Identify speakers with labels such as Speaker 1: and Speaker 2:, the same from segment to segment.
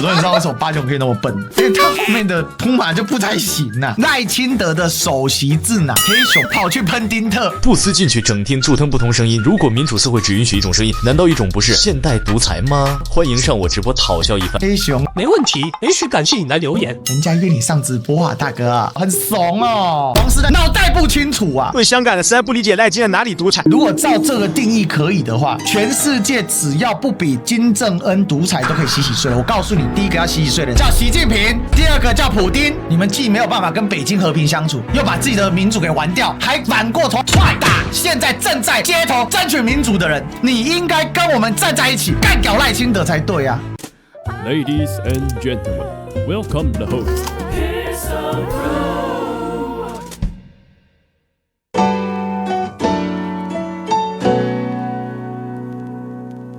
Speaker 1: 终于知道为什么八九可以那么笨，因为他后面的铺马就不太行啊。赖清德的首席智囊黑熊跑去喷丁特，
Speaker 2: 不思进取，整天助腾不同声音。如果民主社会只允许一种声音，难道一种不是现代独裁吗？欢迎上我直播讨笑一番。
Speaker 1: 黑熊
Speaker 3: 没问题，也许感谢你来留言。
Speaker 1: 人家约你上直播啊，大哥，很怂哦。王师的脑袋不清楚啊。
Speaker 3: 对香港的实在不理解赖清德哪里独裁。
Speaker 1: 如果照这个定义可以的话，全世界只要不比金正恩独裁都可以洗税了。我告诉你，第一个要洗税的叫习近平，第二个叫普丁。你们既没有办法跟北京和平相处，又把自己的民主给玩掉，还反过头踹打现在正在街头争取民主的人。你应该跟我们站在一起，干掉赖清德才对啊。
Speaker 4: Ladies and gentlemen, welcome the host.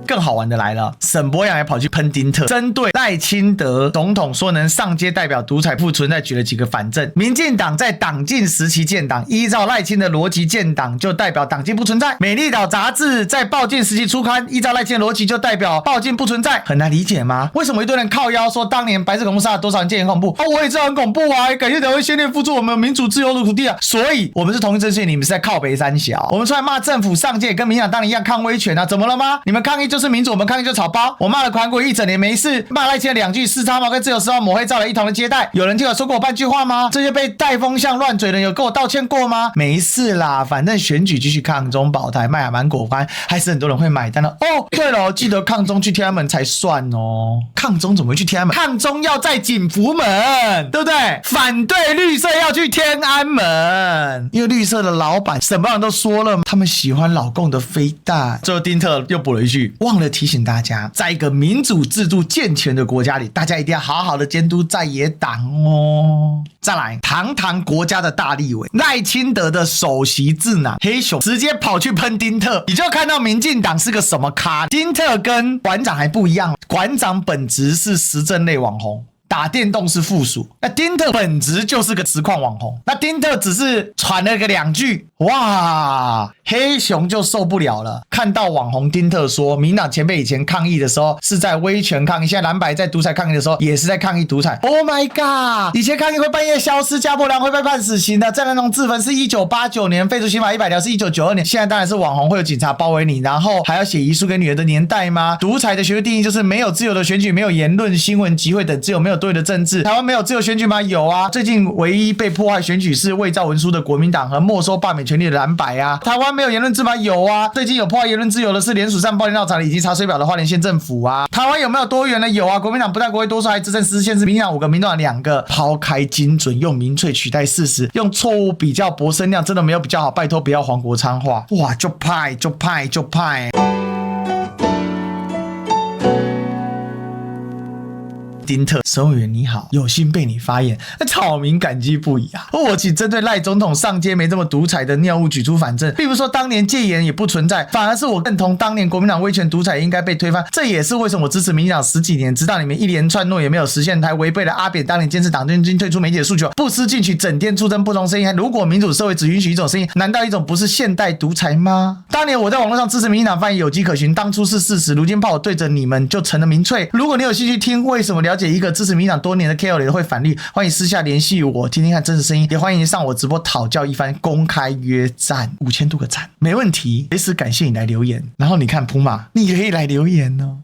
Speaker 1: 更好玩的来了，沈伯洋也跑去喷丁特，针对赖清德总统说能上街代表独裁不存在，举了几个反证。民进党在党禁时期建党，依照赖清德逻辑建党就代表党禁不存在。美丽岛杂志在报禁时期出刊，依照赖清德逻辑就代表报禁不存在，很难理解吗？为什么一堆人靠腰说当年白色恐怖杀了多少人，戒严恐怖啊？我也知道很恐怖啊，感谢台湾先烈付出我们民主自由的土地啊，所以我们是同一阵线，你们是在靠北三小，我们出来骂政府上街，跟民进党当年一样抗威权啊，怎么了吗？你们抗议就是民主，我们抗议就草包。我骂了韩国一整年没事，骂赖清德2句四叉猫跟自由时报抹黑照了一同的接待，有人听我说过我半句话吗？这些被带风向乱嘴的人有跟我道歉过吗？没事啦，反正选举继续抗中保台，卖满果干，还是很多人会买单的哦。对了，记得抗中去天安门才算哦。抗中怎么会去天安门？抗中要在景福门，对不对？反对绿色要去天安门，因为绿色的老板沈伯洋都说了，他们喜欢老共的飞弹。最后丁特又补了一句，忘了提醒大家，在一个民主制度健全的国家里，大家一定要好好的监督在野党哦。再来，堂堂国家的大立委赖清德的首席智囊黑熊直接跑去喷丁特，你就看到民进党是个什么咖。丁特跟馆长还不一样，馆长本质是时政类网红，打电动是附属，那丁特本质就是个实况网红，那丁特只是传了个2句，哇，黑熊就受不了了。看到网红丁特说，民党前辈以前抗议的时候是在威权抗议，现在蓝白在独裁抗议的时候也是在抗议独裁。Oh my god！ 以前抗议会半夜消失，家伯良会被判死刑的，郑南榕自焚是1989年，废除刑法100条是1992年，现在当然是网红会有警察包围你，然后还要写遗书给女儿的年代吗？独裁的学术定义就是没有自由的选举，没有言论、新闻、集会等自由，没有对的政治。台湾没有自由选举吗？有啊，最近唯一被破坏选举是伪造文书的国民党和没收罢免权利的蓝白啊。台湾没有言论自由吗？有啊，最近有破坏言论自由的是联署上暴力闹场以及查水表的花莲县政府啊。台湾有没有多元呢？有啊，国民党不但国会多数，还执政14县市，民进党5个，民众党2个。抛开精准，用民粹取代事实，用错误比较博声量，真的没有比较好，拜托不要黄国昌化。哇，就派就派就派。丁特，守委员你好，有幸被你发言，草民感激不已啊！我请针对赖总统上街没这么独裁的谬误举出反证，并不是说当年戒严也不存在，反而是我认同当年国民党威权独裁应该被推翻，这也是为什么我支持民进党10几年，直到你们一连串诺也没有实现，还违背了阿扁当年坚持党政军退出媒体的诉求，不思进取，整天出征不同声音。如果民主社会只允许一种声音，难道一种不是现代独裁吗？当年我在网络上支持民进党发言有迹可循，当初是事实，如今怕我对着你们就成了民粹。如果你有兴趣听为什么了解一个支持民进党多年的 KOL 会反绿，欢迎私下联系我听听看真实声音，也欢迎上我直播讨教一番，公开约战5000多个赞，没问题，随时感谢你来留言。然后你看普马，你可以来留言哦。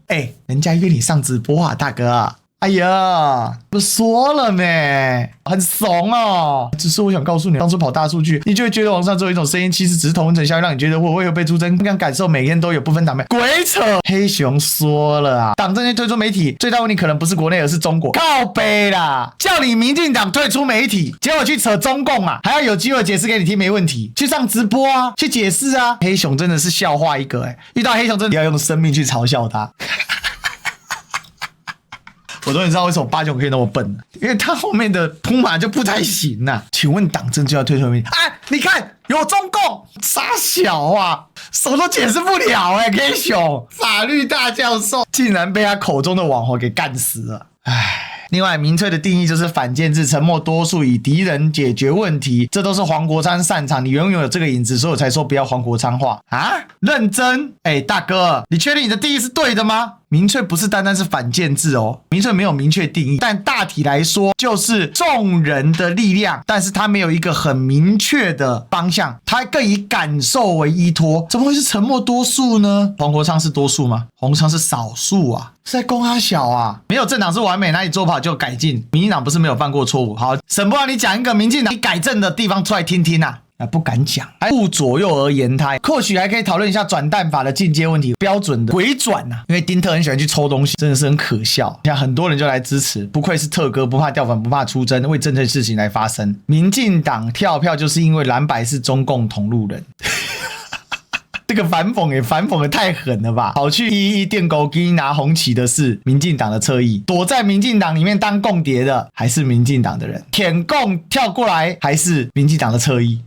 Speaker 1: 人家约你上直播啊，大哥。哎呀，不说了没，很怂哦。只是我想告诉你，当初跑大数据，你就会觉得网上只有一种声音，其实只是同温层效应，让你觉得我会有被出征，让感受每天都有不分党派。鬼扯！黑熊说了啊，党政军退出媒体，最大问题可能不是国内，而是中国。靠北啦，叫你民进党退出媒体，结果去扯中共啊，还要有机会解释给你听，没问题，去上直播啊，去解释啊。黑熊真的是笑话一个遇到黑熊真的要用生命去嘲笑他。我终于知道为什么八九可以那么笨了，因为他后面的铺马就不太行啊。请问党政就要退出媒体？你看有中共，傻小啊，什么都解释不了黑熊法律大教授竟然被他口中的网红给干死了。另外，民粹的定义就是反建制、沉默多数，以敌人解决问题，这都是黄国昌擅长。你永远有这个影子，所以我才说不要黄国昌化啊！认真，大哥，你确定你的定义是对的吗？民粹不是单单是反建制哦，民粹没有明确定义，但大体来说就是众人的力量，但是它没有一个很明确的方向，它更以感受为依托。怎么会是沉默多数呢？黄国昌是多数吗？黄国昌是少数啊，是在攻他小啊。没有政党是完美，哪里做不好就改进。民进党不是没有犯过错误。好，沈波，你讲一个民进党你改正的地方出来听听啊。不敢讲，还顾左右而言他，或许还可以讨论一下转蛋法的进阶问题，标准的回转啊，因为丁特很喜欢去抽东西，真的是很可笑。像很多人就来支持，不愧是特哥，不怕掉粉，不怕出征，为正确事情来发声。民进党跳票就是因为蓝白是中共同路人。这个反讽也反讽的太狠了吧！跑去111电狗机拿红旗的是民进党的侧翼，躲在民进党里面当共谍的还是民进党的人，舔共跳过来还是民进党的侧翼。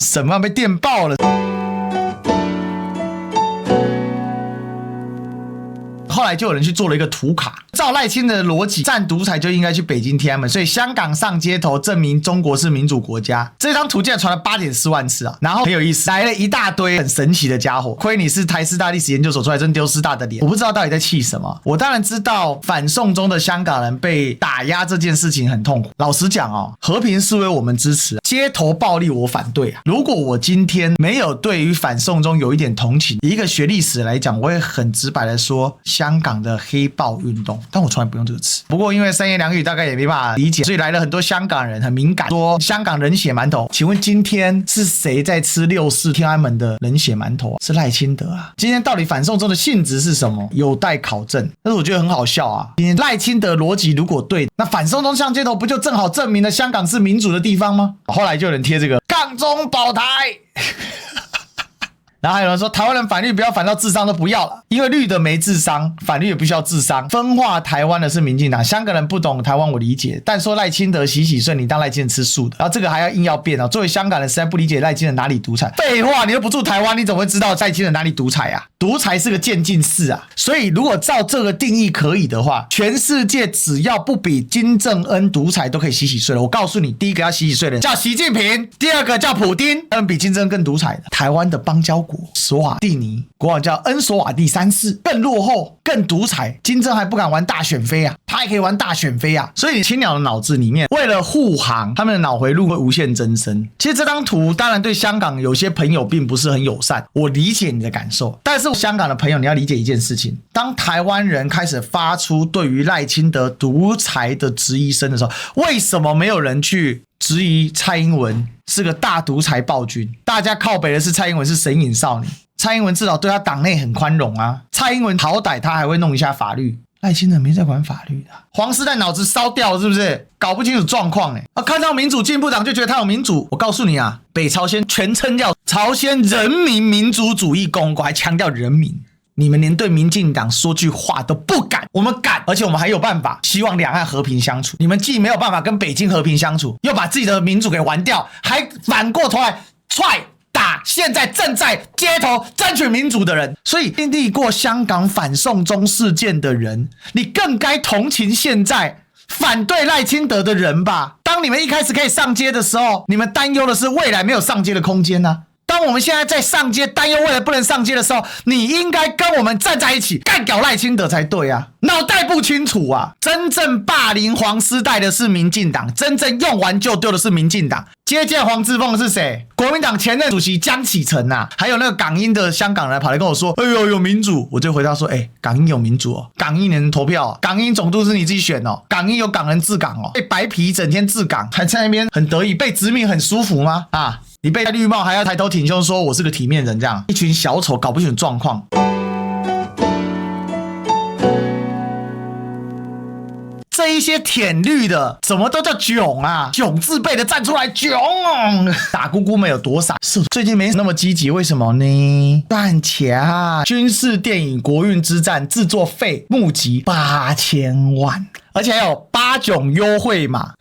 Speaker 1: 什么被电爆了？后来就有人去做了一个图卡，照赖清德的逻辑，战独裁就应该去北京天安门，所以香港上街头证明中国是民主国家。这张图竟然传了8.4万次啊！然后很有意思，来了一大堆很神奇的家伙，亏你是台师大历史研究所出来，真丢师大的脸。我不知道到底在气什么。我当然知道反送中的香港人被打压这件事情很痛苦。老实讲哦，和平示威我们支持，街头暴力我反对啊。如果我今天没有对于反送中有一点同情，以一个学历史来讲，我会很直白的说，香港的黑暴运动，但我从来不用这个词。不过因为三言两语大概也没办法理解，所以来了很多香港人很敏感，说香港人血馒头。请问今天是谁在吃64天安门的人血馒头啊？是赖清德啊。今天到底反送中的性质是什么？有待考证。但是我觉得很好笑啊，今天赖清德逻辑如果对，那反送中上街头不就正好证明了香港是民主的地方吗？后来就有人贴这个抗中保台。然后还有人说，台湾人反绿不要反到智商都不要了，因为绿的没智商，反绿也不需要智商。分化台湾的是民进党，香港人不懂台湾我理解，但说赖清德洗顺，你当赖清德吃素的，然后这个还要硬要变哦。作为香港人，实在不理解赖清德哪里独裁。废话，你又不住台湾，你怎么会知道赖清德哪里独裁啊？独裁是个渐进式啊。所以如果照这个定义可以的话，全世界只要不比金正恩独裁都可以洗睡了。我告诉你，第一个要洗睡的人叫习近平，第二个叫普丁，比金正恩更独裁的。台湾的邦交国索瓦蒂尼，国王叫恩索瓦蒂3世，更落后更独裁，金正还不敢玩大选妃啊，他还可以玩大选妃啊。所以青鸟的脑子里面为了护航，他们的脑回路会无限增生。其实这张图当然对香港有些朋友并不是很友善，我理解你的感受，但是香港的朋友你要理解一件事情，当台湾人开始发出对于赖清德独裁的质疑声的时候，为什么没有人去质疑蔡英文是个大独裁暴君？大家靠北的是蔡英文是神隐少女，蔡英文至少对他党内很宽容啊，蔡英文好歹他还会弄一下法律，赖清德没在管法律的。黄丝带脑子烧掉了是不是？搞不清楚状况看到民主进步党就觉得他有民主。我告诉你啊，北朝鲜全称叫朝鲜人民民主主义共和国，还强调人民。你们连对民进党说句话都不敢，我们敢，而且我们还有办法，希望两岸和平相处。你们既没有办法跟北京和平相处，又把自己的民主给玩掉，还反过头来踹打现在正在街头争取民主的人。所以经历过香港反送中事件的人，你更该同情现在反对赖清德的人吧。当你们一开始可以上街的时候，你们担忧的是未来没有上街的空间啊。当我们现在在上街担忧未来不能上街的时候，你应该跟我们站在一起干掉赖清德才对啊，脑袋不清楚啊。真正霸凌黄丝带的是民进党，真正用完就丢的是民进党。接见黄之锋的是谁？国民党前任主席江启臣啊，还有那个港英的香港人跑来跟我说，哎呦有民主，我就回答说，港英有民主哦，港英能投票哦，港英总督是你自己选哦，港英有港人治港哦，被白皮整天治港，还在那边很得意，被殖民很舒服吗？啊，你被绿帽还要抬头挺胸说我是个体面人，这样一群小丑搞不清楚状况。这一些舔绿的怎么都叫囧啊，囧字辈的站出来囧，打姑姑们有多傻？是最近没那么积极，为什么呢？赚钱啊！军事电影国运之战制作费募集8000万，而且还有8种优惠码。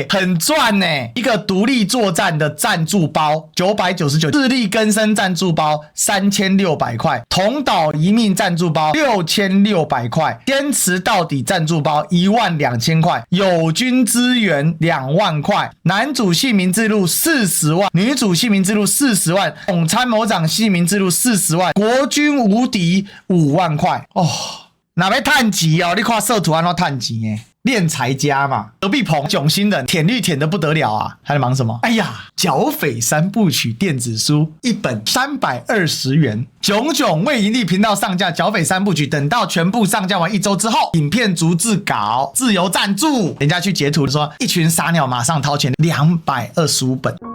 Speaker 1: 很赚呢。一个独立作战的赞助包999，自力更生赞助包3600块，同岛一命赞助包6600块，坚持到底赞助包12000块，友军资源2万块，男主姓名之路40万，女主姓名之路40万，总参谋长姓名之路40万，国军无敌5万块哦。哪边探级哦？你看色图安怎探级耶？练财家嘛，隔壁棚囧星人舔绿舔得不得了啊！还在忙什么？哎呀，剿匪3部曲电子书一本320元，炯炯为盈利频道上架剿匪3部曲，等到全部上架完1周之后，影片逐字稿自由赞助，人家去截图说一群傻鸟马上掏钱225本。